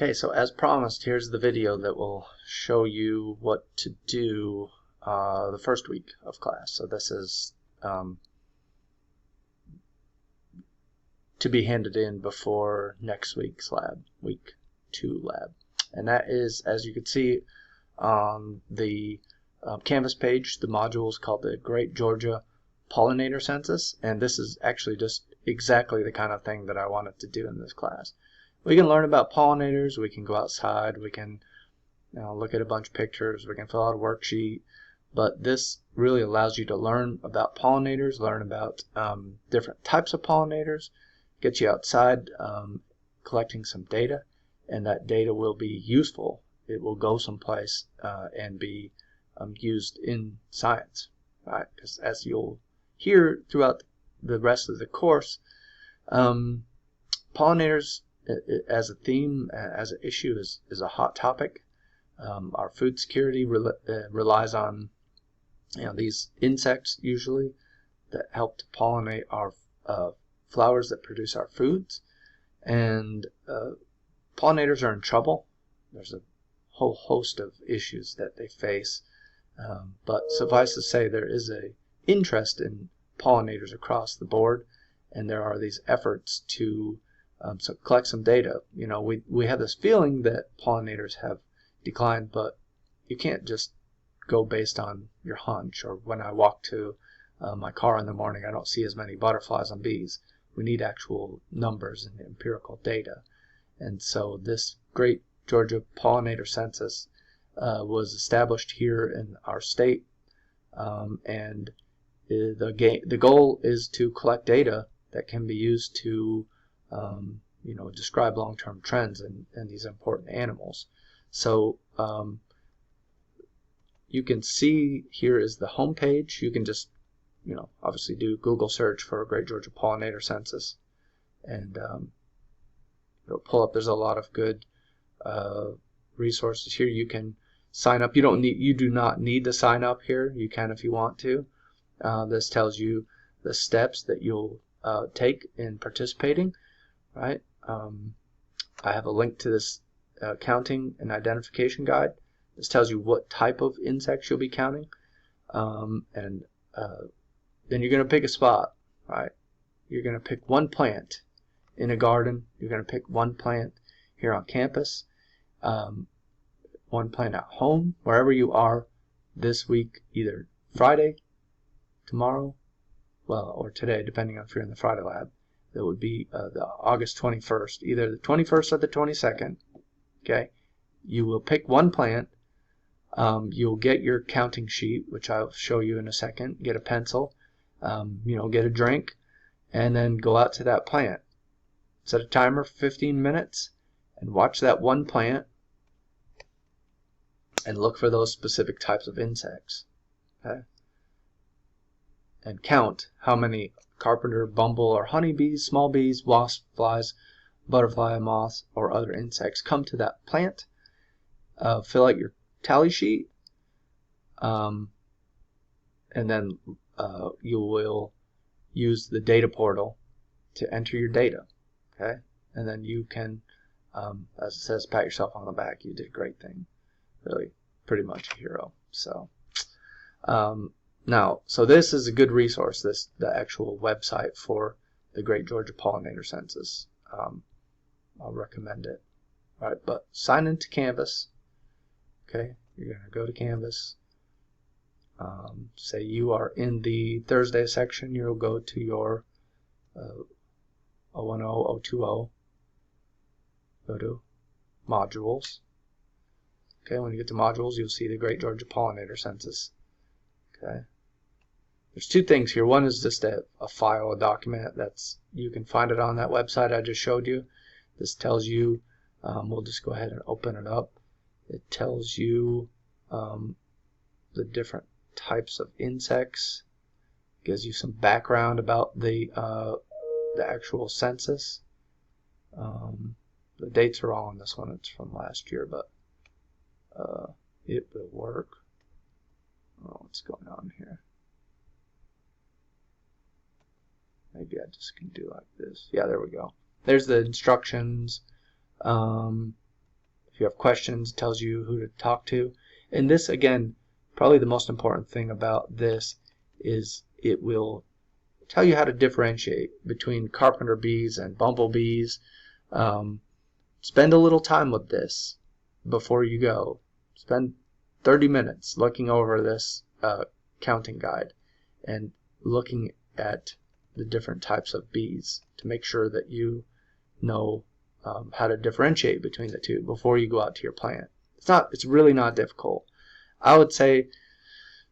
Okay, so as promised, here's the video that will show you what to do the first week of class. So this is to be handed in before next week's lab, week 2 lab. And that is, as you can see on the Canvas page, the module is called the Great Georgia Pollinator Census, and this is actually just exactly the kind of thing that I wanted to do in this class. We can learn about pollinators, we can go outside, we can look at a bunch of pictures, we can fill out a worksheet, but this really allows you to learn about pollinators, learn about different types of pollinators, get you outside collecting some data, and that data will be useful. It will go someplace and be used in science, right? Because as you'll hear throughout the rest of the course, pollinators as a theme, as an issue, is a hot topic. Our food security relies on these insects usually that help to pollinate our flowers that produce our foods, and pollinators are in trouble. There's a whole host of issues that they face, but suffice to say there is a interest in pollinators across the board, and there are these efforts to collect some data. We have this feeling that pollinators have declined, but you can't just go based on your hunch, or when I walk to my car in the morning I don't see as many butterflies and bees. We need actual numbers and empirical data. And so this Great Georgia Pollinator Census was established here in our state, and the goal is to collect data that can be used to describe long-term trends in these important animals. So you can see here is the home page. You can just obviously do Google search for Great Georgia Pollinator Census, and it'll pull up. There's a lot of good resources here. You can sign up. You do not need to sign up here. You can if you want to. This tells you the steps that you'll take in participating, right? I have a link to this counting and identification guide. This tells you what type of insects you'll be counting, and then you're going to pick a spot, right? You're going to pick one plant in a garden. You're going to pick one plant here on campus, one plant at home, wherever you are this week, either Friday, tomorrow, or today, depending on if you're in the Friday lab. That would be the August 21st, either the 21st or the 22nd. Okay, you will pick one plant. You'll get your counting sheet, which I'll show you in a second. Get a pencil, get a drink, and then go out to that plant. Set a timer for 15 minutes and watch that one plant and look for those specific types of insects. Okay, and count how many carpenter, bumble, or honeybees, small bees, wasp, flies, butterfly, moths, or other insects come to that plant. Fill out your tally sheet, and then you will use the data portal to enter your data. Okay, and then you can, as it says, pat yourself on the back. You did a great thing. Really, pretty much a hero. So. So this is a good resource, the actual website for the Great Georgia Pollinator Census. I'll recommend it. All right, but sign into Canvas. Okay, you're going to go to Canvas. Say you are in the Thursday section. You'll go to your 010, 020. Go to Modules. Okay, when you get to Modules, you'll see the Great Georgia Pollinator Census. Okay. There's two things here. One is just a file, a document. You can find it on that website I just showed you. This tells you, we'll just go ahead and open it up. It tells you the different types of insects. Gives you some background about the actual census. The dates are all on this one. It's from last year, but it will work. Oh, what's going on here? Maybe I just can do like this. Yeah, there we go. There's the instructions. If you have questions, it tells you who to talk to. And this, again, probably the most important thing about this is it will tell you how to differentiate between carpenter bees and bumblebees. Spend a little time with this before you go. Spend 30 minutes looking over this counting guide and looking at the different types of bees to make sure that you know how to differentiate between the two before you go out to your plant. It's really not difficult. I would say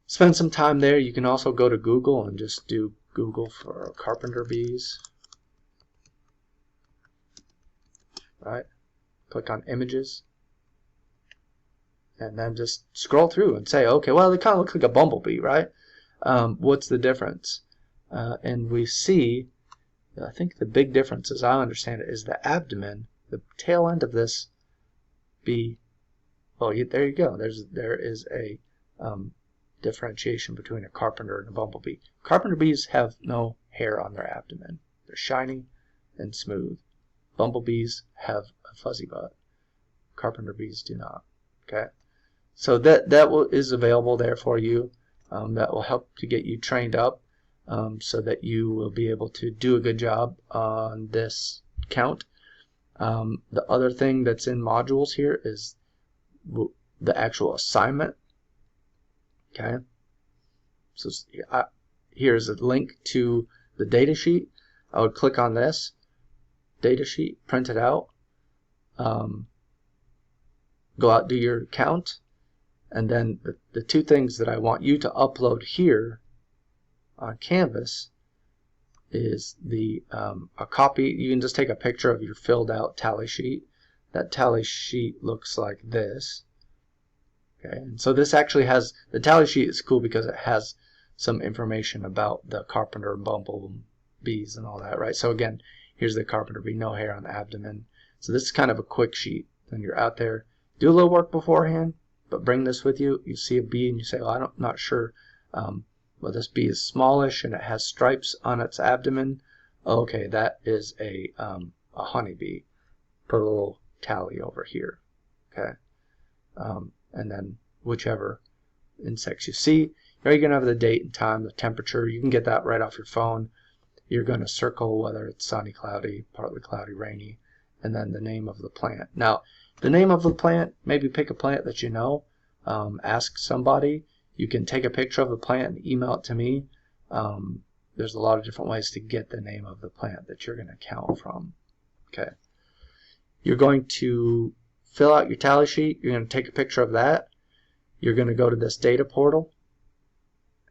spend some time there. You can also go to Google and just do Google for carpenter bees. Right? Click on images. And then just scroll through and say, okay, well, it kind of looks like a bumblebee, right? What's the difference? And we see, I think the big difference, as I understand it, is the abdomen, the tail end of this bee. Oh, there you go. There is a differentiation between a carpenter and a bumblebee. Carpenter bees have no hair on their abdomen. They're shiny and smooth. Bumblebees have a fuzzy butt. Carpenter bees do not. Okay, so that is available there for you. That will help to get you trained up so that you will be able to do a good job on this count. The other thing that's in modules here is the actual assignment. Okay, so here's a link to the data sheet. I would click on this data sheet, print it out, go out, do your count, and then the two things that I want you to upload here on Canvas is a copy. You can just take a picture of your filled out tally sheet. That tally sheet looks like this. Okay, and so this actually has, the tally sheet is cool because it has some information about the carpenter and bumblebees and all that, right? So again, here's the carpenter bee, no hair on the abdomen. So this is kind of a quick sheet. When you're out there, do a little work beforehand, but bring this with you. You see a bee and you say, well, I'm not sure. Well, this bee is smallish and it has stripes on its abdomen. Okay, that is a honeybee. Put a little tally over here. Okay. And then whichever insects you see, you're going to have the date and time, the temperature. You can get that right off your phone. You're going to circle whether it's sunny, cloudy, partly cloudy, rainy, and then the name of the plant. Now, the name of the plant, maybe pick a plant that you know. Ask somebody. You can take a picture of the plant and email it to me. There's a lot of different ways to get the name of the plant that you're going to count from. Okay. You're going to fill out your tally sheet. You're going to take a picture of that. You're going to go to this data portal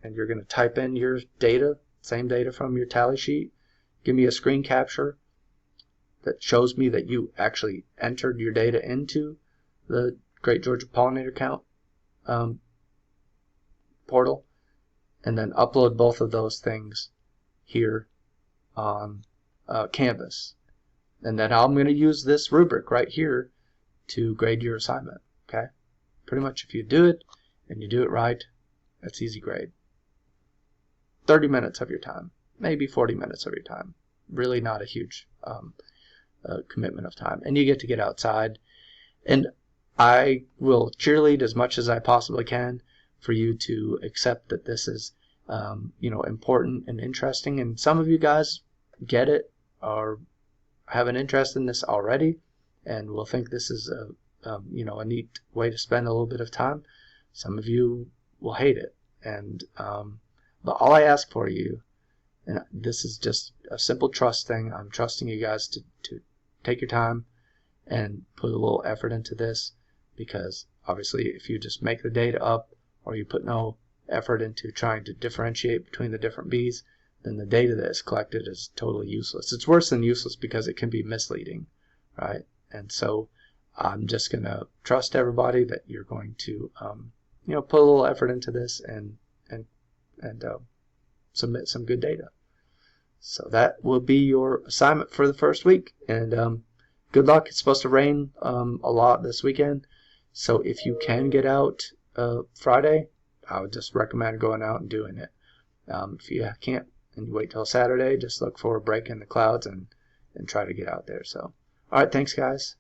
and you're going to type in your data, same data from your tally sheet. Give me a screen capture that shows me that you actually entered your data into the Great Georgia Pollinator Count portal, and then upload both of those things here on Canvas. And then I'm going to use this rubric right here to grade your assignment. Okay, pretty much if you do it and you do it right, that's easy grade. 30 minutes of your time, maybe 40 minutes of your time. Really not a huge commitment of time, and you get to get outside. And I will cheerlead as much as I possibly can for you to accept that this is important and interesting. And some of you guys get it or have an interest in this already and will think this is a neat way to spend a little bit of time. Some of you will hate it, and but all I ask for you, and this is just a simple trust thing. I'm trusting you guys to take your time and put a little effort into this, because obviously if you just make the data up or you put no effort into trying to differentiate between the different bees, then the data that is collected is totally useless. It's worse than useless because it can be misleading, right? And so I'm just going to trust everybody that you're going to put a little effort into this and submit some good data. So that will be your assignment for the first week, and good luck. It's supposed to rain a lot this weekend, so if you can get out Friday, I would just recommend going out and doing it. If you can't and you wait till Saturday, just look for a break in the clouds and try to get out there. So, all right, thanks guys.